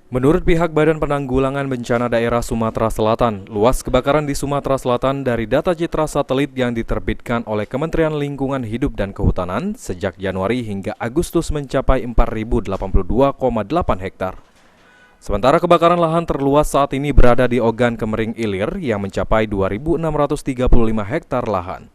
Menurut pihak Badan Penanggulangan Bencana Daerah Sumatera Selatan, luas kebakaran di Sumatera Selatan dari data citra satelit yang diterbitkan oleh Kementerian Lingkungan Hidup dan Kehutanan sejak Januari hingga Agustus mencapai 4.082,8 hektar. Sementara kebakaran lahan terluas saat ini berada di Ogan Kemering Ilir yang mencapai 2.635 hektar lahan.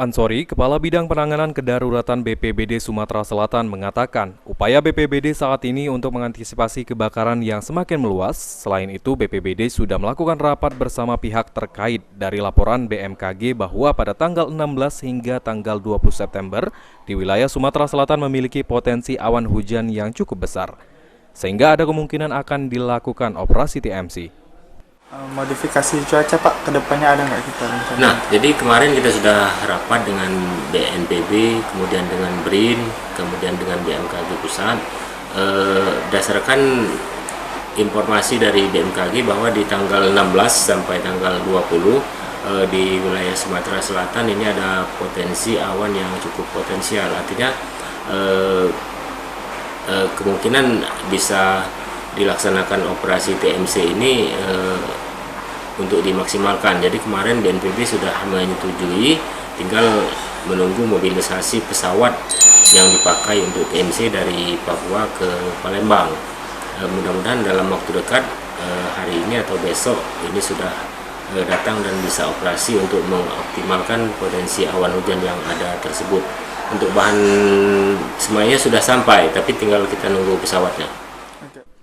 Ansori, Kepala Bidang Penanganan Kedaruratan BPBD Sumatera Selatan mengatakan, upaya BPBD saat ini untuk mengantisipasi kebakaran yang semakin meluas. Selain itu, BPBD sudah melakukan rapat bersama pihak terkait dari laporan BMKG bahwa pada tanggal 16 hingga tanggal 20 September, di wilayah Sumatera Selatan memiliki potensi awan hujan yang cukup besar, sehingga ada kemungkinan akan dilakukan operasi TMC. Modifikasi cuaca Pak, kedepannya ada nggak kita rencana? Nah, jadi kemarin kita sudah rapat dengan BNPB, kemudian dengan BRIN, kemudian dengan BMKG Pusat. Berdasarkan informasi dari BMKG bahwa di tanggal 16 sampai tanggal 20 di wilayah Sumatera Selatan ini ada potensi awan yang cukup potensial. Artinya kemungkinan bisa dilaksanakan operasi TMC ini untuk dimaksimalkan. Jadi kemarin BNPB sudah menyetujui, tinggal menunggu mobilisasi pesawat yang dipakai untuk TMC dari Papua ke Palembang. Mudah-mudahan dalam waktu dekat, hari ini atau besok ini sudah datang dan bisa operasi untuk mengoptimalkan potensi awan hujan yang ada tersebut. Untuk bahan semuanya sudah sampai, tapi tinggal kita nunggu pesawatnya.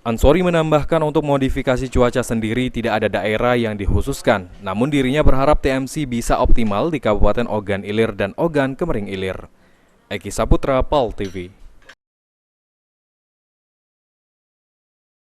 Ansori menambahkan untuk modifikasi cuaca sendiri tidak ada daerah yang dikhususkan, namun dirinya berharap TMC bisa optimal di Kabupaten Ogan Ilir dan Ogan Kemering Ilir. Eki Saputra, PAL TV.